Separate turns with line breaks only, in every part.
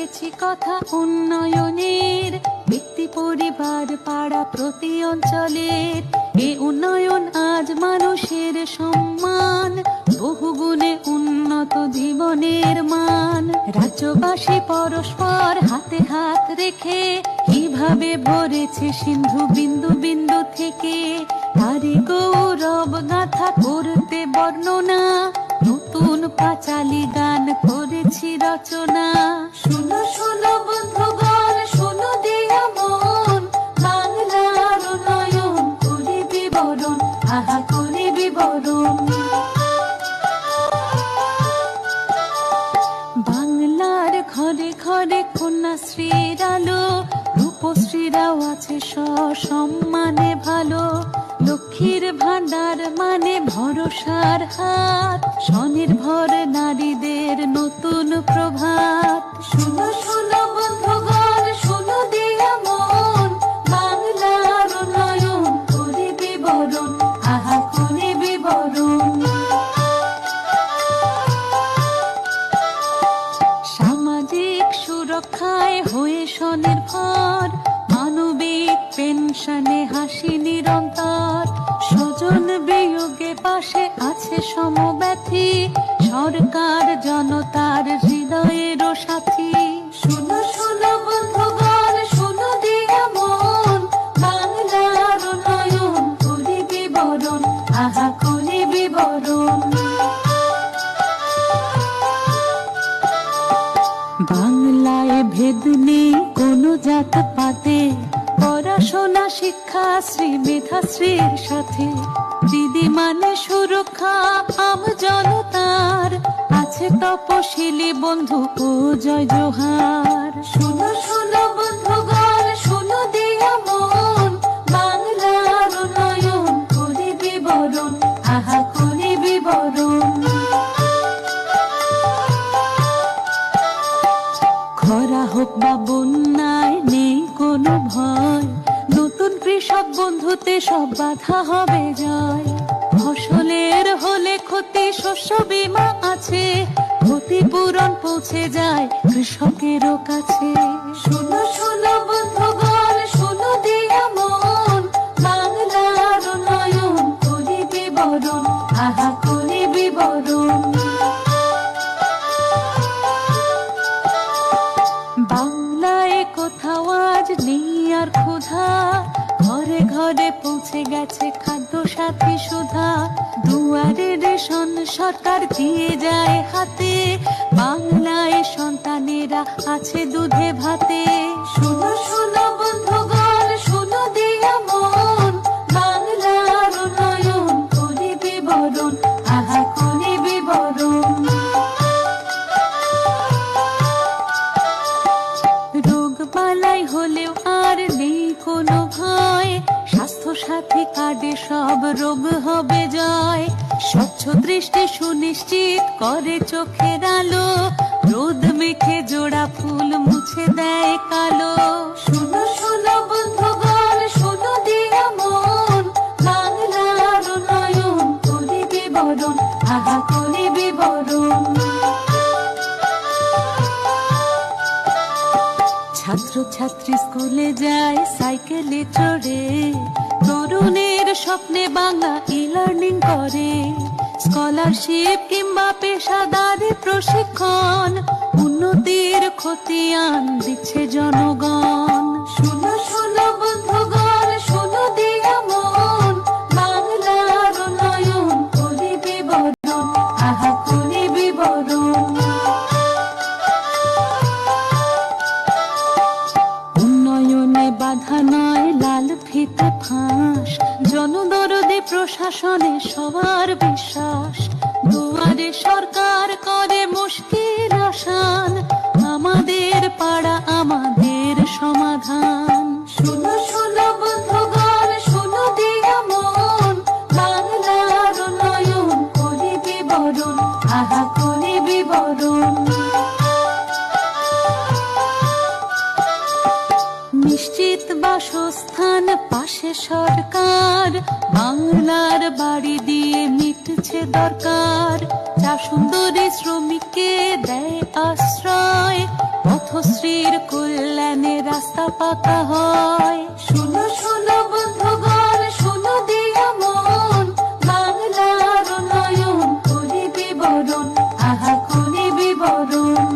শুনেছি কথা উন্নয়নের, ব্যক্তি পরিবার পাড়া প্রতি অঞ্চলের। এ উন্নয়ন আজ মানুষের সম্মান, বহুগুণে উন্নত জীবনের মান। রাজ্যবাসী পরস্পর হাতে হাত রেখে কিভাবে ভরেছে সিন্ধু বিন্দু বিন্দু থেকে। তারি গৌরব গাথা করতে বর্ণনা, নতুন পাঁচালী গান করেছি রচনা। শুনো শুনো বন্ধুগণ, শুনো দিয়া মন, বাংলার উন্নয়ন করি বিবরণ, আহা করি বিবরণ। বাংলার ঘরে ঘরে কন্যাশ্রীর আলো, রূপশ্রীরাও আছে সসম্মানে ভালো। লক্ষ্মীর ভান্ডার মানে ভরসার হাত, স্বনির্ভর নারীদের নতুন প্রভাত। শুনো শুনো বন্ধুগণ, শুনো দিয়া মন, বাংলার উন্নয়ন করি বিবরণ, আহা করি বিবরণ। সামাজিক সুরক্ষায় হয়ে স্বনির্ভর, মানবিক পেনশনে হাসি নিরন্তর। স্বজন বিয়োগে পাশে আছে সমব্যথী, সরকার জনতার হৃদয়ের সাথী। শুনো শুনো বন্ধুগণ, শুনো দিয়া মন, বাংলার উন্নয়ন করি বিবরণ, আহা করি বিবরণ। বাংলায় ভেদ নেই কোনো জাত পাতে, পড়াশোনা শিক্ষা শ্রী মেধাশ্রীর সাথে। দিদি মানে সুরক্ষা আম জনতার, আছে তপশিলি বন্ধু ও জয় জোহার। শুনো শুনো বন্ধুগণ, শুনো দিয়া মন, বাংলার উন্নয়ন করি বিবরণ, আহা করি বিবরণ। খরা হোক বা বন্যায় নেই কোনো ভয়, নতুন কৃষক বন্ধুতে সব বাধা হবে জয়। ফসলের হলে ক্ষতি শস্য বীমা আছে, ক্ষতিপূরণ পৌঁছে যায় কৃষকেরও কাছে। শুনো শুনো বন্ধুগণ, শুনো দিয়া মন, বাংলার উন্নয়ন করি বিবরণ, আহা করি বিবরণ। বাংলায় কোথাও আজ নেই আর ক্ষুধা, ঘরে ঘরে পৌঁছে গেছে খাদ্য সাথী সুধা। দুয়ারে রেশন সরকার দিয়ে যায় হাতে, বাংলায় সন্তানেরা আছে দুধে ভাতে। শুনো শুনো বন্ধুগণ, শুনো দিয়া মন, বাংলার উন্নয়ন করি বিবরণ, আহা করি বিবরণ। রোগবালাই হলেও আর নেই কোনো ভয়, স্বাস্থ্য সাথী কার্ডে সব রোগ হবে জয়। স্বচ্ছ দৃষ্টি সুনিশ্চিত করে চোখের আলো, রোদ মেখে জোড়া ফুল মুছে দেয় কালো। শুনো শুনো বন্ধুগণ, শুনো দিয়া মন, বাংলার উন্নয়ন করি বিবরণ, আহা করি বিবরণ। ছাত্র ছাত্রী স্কুলে যায় সাইকেলে চড়ে, তরুণের স্বপ্নে বাংলা ই-লার্নিং করে। স্কলারশিপ কিংবা পেশাদারি প্রশিক্ষণ, উন্নতির খতিয়ান দিচ্ছে জনগণ। শুনো শুনো বন্ধুগণ, শুনো দিয়া মন, বাংলার উন্নয়ন করি বিবরণ, আহা করি বিবরণ। উন্নয়নে বাধা নয় লাল ফিতে ফাঁস, জনদরদে প্রশাসনে সবার বিশ্বাস। দুয়ারে সরকার করে মুশকিল আসান, আমাদের পাড়া আমাদের সমাধান। শুনো শুনো বন্ধুগণ, শুনো দিয়া মন, বাংলার উন্নয়ন করি বিবরণ, আহা করি বিবরণ। নিশ্চিত বাসস্থান পাশে সরকার, বাংলার বাড়ি দিয়ে মিটছে দরকার। চা সুন্দরী শ্রমিককে দেয় আশ্রয়, পথ পথশ্রীর কল্যাণে রাস্তা পাকা হয়। শুনো শুনো বন্ধুগণ, শুনো দিয়া মন, বাংলার উন্নয়ন করি বিবরণ, আহা করি বিবরণ।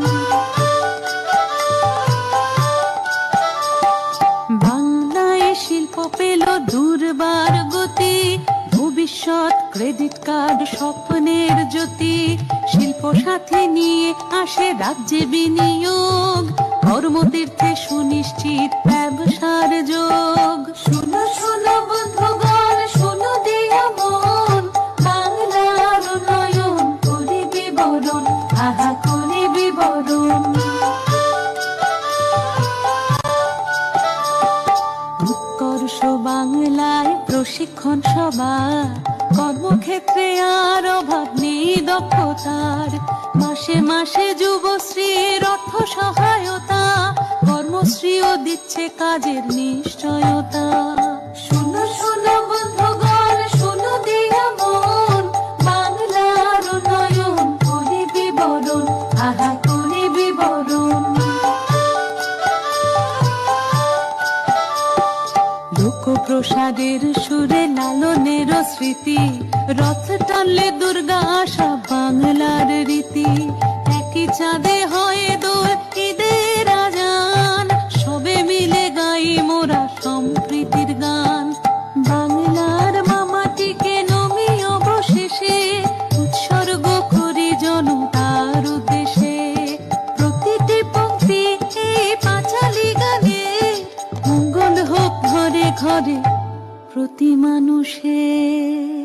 বাংলায় শিল্প পেল দুর্বার গতি, ভবিষ্যৎ ক্রেডিট কার্ড স্বপ্নের জ্যোতি। শিল্প সাথে নিয়ে আসে রাজ্যে বিনিয়োগ, কর্মতীর্থে সুনিশ্চিত ব্যবসার যোগ। শুনো শুনো বন্ধুগণ, শুনো দিয়া মন, বাংলার উন্নয়ন করি বিবরণ, আহা করি বিবরণ। উৎকর্ষ বাংলায় প্রশিক্ষণ সভা, কর্মক্ষেত্রে আর অভাব নেই দক্ষতার। মাসে মাসে যুবশ্রীর অর্থ সহায়তা, কর্মশ্রীও দিচ্ছে কাজের নিশ্চয়তা। শুনো শুনো বন্ধুগণ, শুনো দিয়া মন, বাংলার উন্নয়ন করি বিবরণ, আহা করি বিবরণ। লোকপ্রসাদের সুরে লালনের স্মৃতি, রথ টানলে দুর্গা আসা বাংলার রীতি। একই চাঁদে হয় দোল ঈদের আজান, সবে মিলে গাই মোরা সম্প্রীতির গান। বাংলার মামাটিকে নমি অবশেষে উৎসর্গ করি জনতার উদ্দেশ্যে। প্রতিটি পংক্তি এই পাঁচালী গানে, মঙ্গল হোক ঘরে ঘরে প্রতি মানুষের।